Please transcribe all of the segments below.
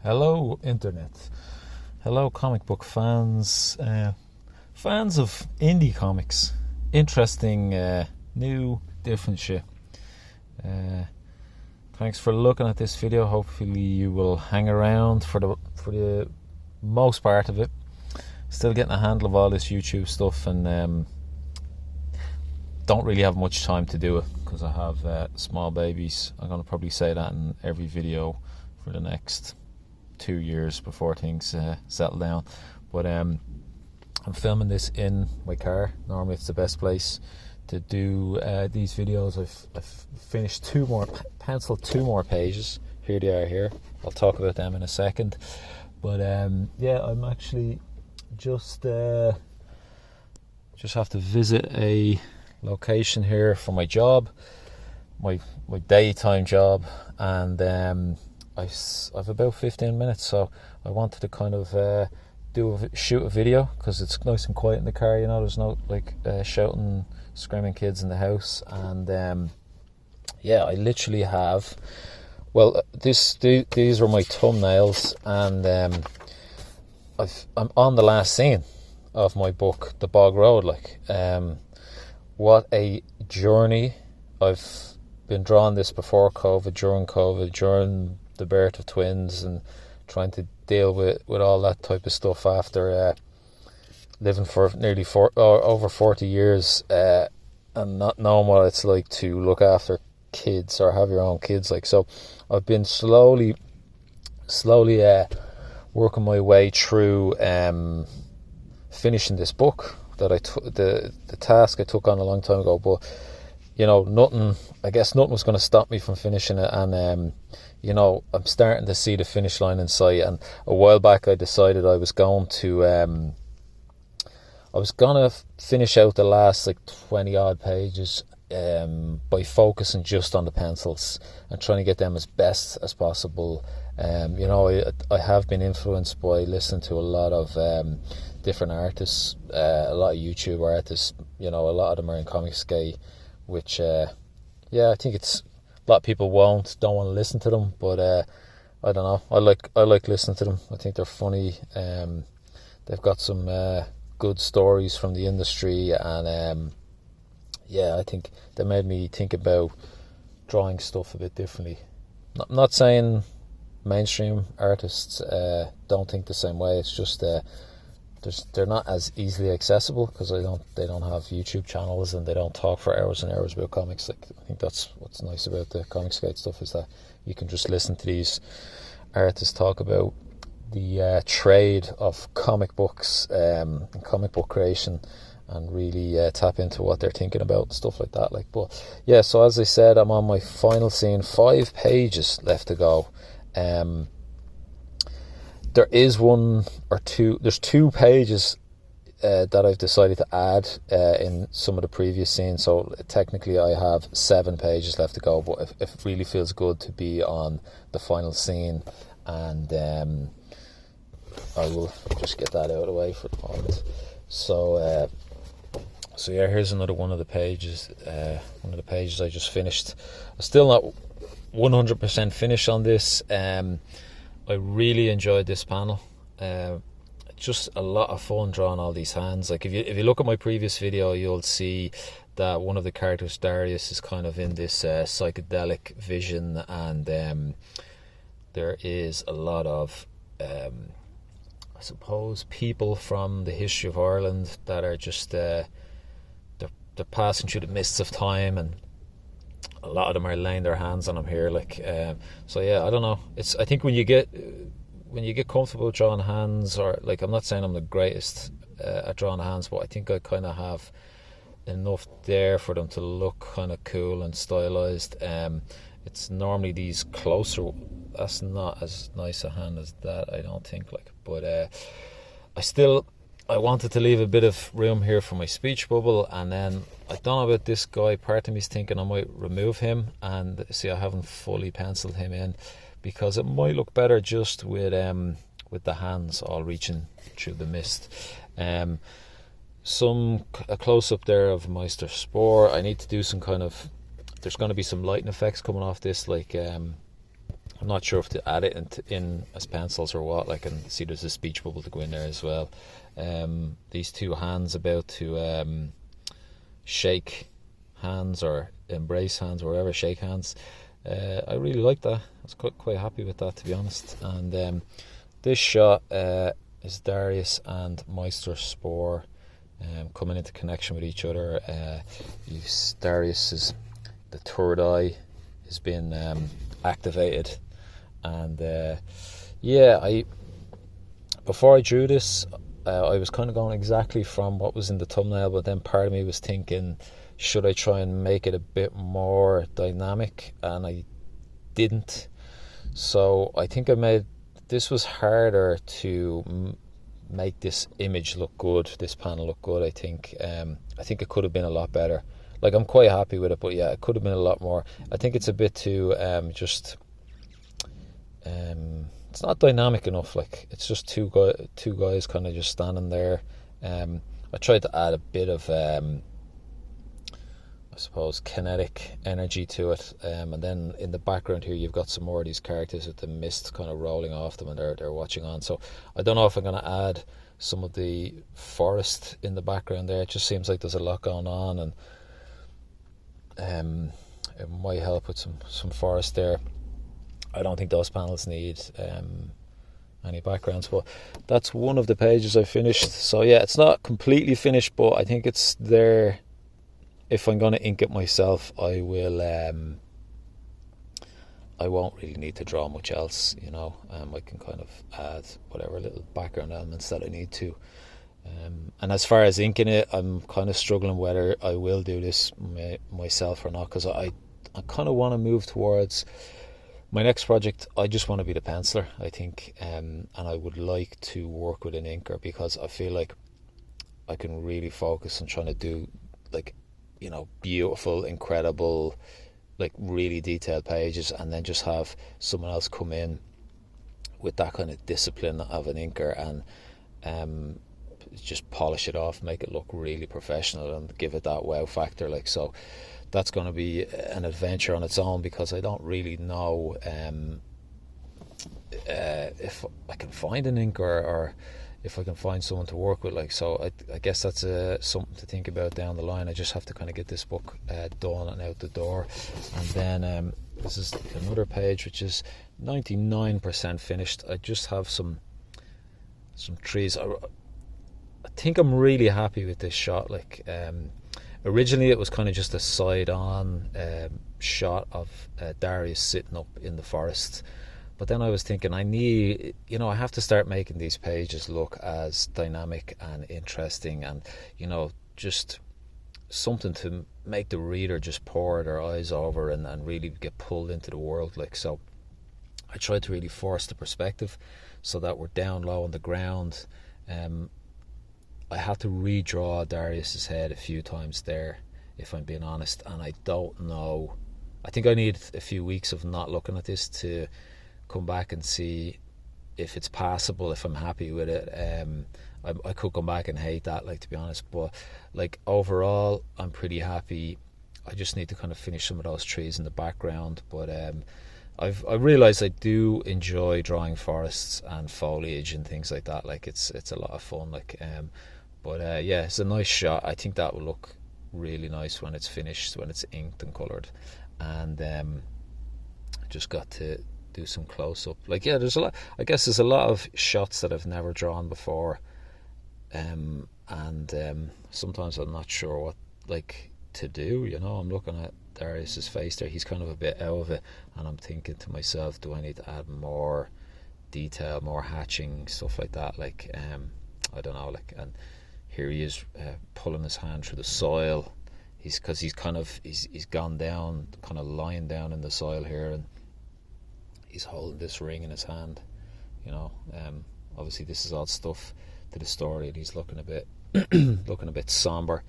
Hello, Internet. Hello, comic book fans. Fans of indie comics. Interesting, new, different shit. Thanks for looking at this video. Hopefully you will hang around for the most part of it. Still getting a handle of all this YouTube stuff, and don't really have much time to do it because I have small babies. I'm going to probably say that in every video for the next 2 years before things settle down. But I'm filming this in my car. Normally it's the best place to do these videos. I've finished penciled two more pages. Here they are here. I'll talk about them in a second. But yeah, I'm actually just have to visit a location here for my job, my daytime job, and I've about 15 minutes, so I wanted to kind of shoot a video because it's nice and quiet in the car. There's no shouting, screaming kids in the house, and yeah, I literally have. Well, these are my thumbnails, and I'm on the last scene of my book, The Bog Road. What a journey! I've been drawing this before COVID, during the birth of twins, and trying to deal with all that type of stuff after living for nearly over 40 years and not knowing what it's like to look after kids or have your own kids. So I've been slowly working my way through finishing this book that the task I took on a long time ago. But nothing was going to stop me from finishing it, and I'm starting to see the finish line in sight. And a while back I decided I was going to finish out the last 20 odd pages by focusing just on the pencils and trying to get them as best as possible. I have been influenced by listening to a lot of different artists, a lot of YouTube artists. A lot of them are in Comicsgate, which I think it's a lot of people don't want to listen to them, but I don't know, I like listening to them. I think they're funny. They've got some good stories from the industry, and I think they made me think about drawing stuff a bit differently. Not saying mainstream artists don't think the same way. It's just they're not as easily accessible because they don't have YouTube channels, and they don't talk for hours and hours about comics. I think that's what's nice about the Comicsgate stuff, is that you can just listen to these artists talk about the trade of comic books and comic book creation, and really tap into what they're thinking about and stuff like that. But yeah, so as I said, I'm on my final scene. 5 pages left to go. There's 2 pages that I've decided to add in some of the previous scenes, so technically I have 7 pages left to go, but it really feels good to be on the final scene, and I will just get that out of the way for the moment. So yeah, here's another one of the pages I just finished. I'm still not 100% finished on this. I really enjoyed this panel. Just a lot of fun drawing all these hands. If you look at my previous video, you'll see that one of the characters, Darius, is kind of in this psychedelic vision, and there is a lot of I suppose people from the history of Ireland that are just they're passing through the mists of time, and a lot of them are laying their hands on him here. So yeah, I don't know. I think when you get comfortable drawing hands, or I'm not saying I'm the greatest at drawing hands, but I think I kind of have enough there for them to look kind of cool and stylized. It's normally these closer. That's not as nice a hand as that, I don't think. But I wanted to leave a bit of room here for my speech bubble, and then I don't know about this guy. Part of me is thinking I might remove him, and see, I haven't fully penciled him in because it might look better just with the hands all reaching through the mist. A close up there of Meister Spore. I need to do some kind of. There's going to be some lighting effects coming off this, I'm I'm not sure if to add it in as pencils or what. I can see there's a speech bubble to go in there as well. These two hands about to shake hands or embrace hands, or whatever, shake hands. I really like that. I was quite happy with that, to be honest. And this shot is Darius and Meister Spore coming into connection with each other. Darius is the third eye has been activated, and before I drew this, I was kind of going exactly from what was in the thumbnail, but then part of me was thinking, should I try and make it a bit more dynamic? And I didn't. So I think this was harder to make this image look good, this panel look good. I think it could have been a lot better. Like, I'm quite happy with it, but yeah, it could have been a lot more. I think it's a bit too it's not dynamic enough. Like, it's just two guys kind of just standing there. I tried to add a bit of I suppose kinetic energy to it, and then in the background here you've got some more of these characters with the mist kind of rolling off them, and they're watching on. So I don't know if I'm going to add some of the forest in the background there. It just seems like there's a lot going on, and it might help with some forest there. I don't think those panels need any backgrounds, but that's one of the pages I finished. So yeah, it's not completely finished, but I think it's there. If I'm going to ink it myself, I will. I won't really need to draw much else, I can kind of add whatever little background elements that I need to. And as far as inking it, I'm kind of struggling whether I will do this myself or not, because I kind of want to move towards my next project. I just want to be the penciler, I think, and I would like to work with an inker, because I feel like I can really focus on trying to do, like, beautiful, incredible, like really detailed pages, and then just have someone else come in with that kind of discipline of an inker and just polish it off, make it look really professional, and give it that wow factor. Like, so that's going to be an adventure on its own, because I don't really know if I can find an inker or if I can find someone to work with. Like, so I guess that's something to think about down the line. I just have to kind of get this book done and out the door. And then this is another page which is 99% finished. I just have some trees. I think I'm really happy with this shot. Like, originally it was kind of just a side-on shot of Darius sitting up in the forest. But then I was thinking, I have to start making these pages look as dynamic and interesting, and, just something to make the reader just pour their eyes over and really get pulled into the world. Like, so I tried to really force the perspective so that we're down low on the ground. I had to redraw Darius's head a few times there, if I'm being honest, and I don't know. I think I need a few weeks of not looking at this to come back and see if it's passable, if I'm happy with it. I could come back and hate that, like, to be honest, but like overall I'm pretty happy. I just need to kind of finish some of those trees in the background, but I've realised I do enjoy drawing forests and foliage and things like that. Like, it's a lot of fun. Like, but yeah, it's a nice shot. I think that will look really nice when it's finished, when it's inked and coloured. And just got to do some close-up. Like, yeah, there's a lot of shots that I've never drawn before, and sometimes I'm not sure what, like, to do. I'm looking at Darius's face there. He's kind of a bit out of it, and I'm thinking to myself, do I need to add more detail, more hatching, stuff like that? Like, I don't know. Like, and here he is pulling his hand through the soil. He's gone down, kind of lying down in the soil here, and he's holding this ring in his hand. Obviously this is all stuff to the story, and he's looking a bit somber.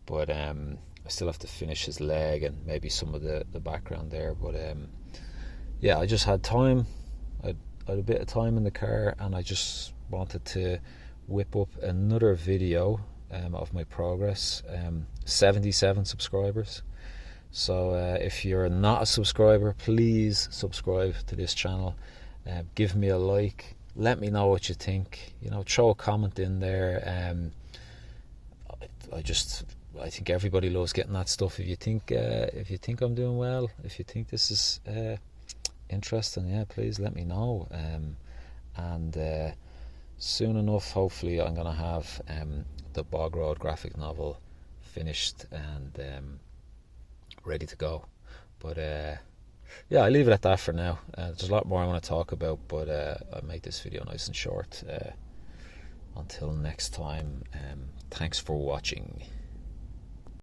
But I still have to finish his leg and maybe some of the background there. But yeah, I just had time. I had a bit of time in the car, and I just wanted to whip up another video of my progress. 77 subscribers. So if you're not a subscriber, please subscribe to this channel. Give me a like. Let me know what you think. Throw a comment in there. I think everybody loves getting that stuff. If you think I'm doing well, if you think this is interesting, yeah, please let me know. And soon enough, hopefully, I'm gonna have the Bog Road graphic novel finished and ready to go. But yeah, I'll leave it at that for now. There's a lot more I want to talk about, but I'll make this video nice and short. Until next time, thanks for watching.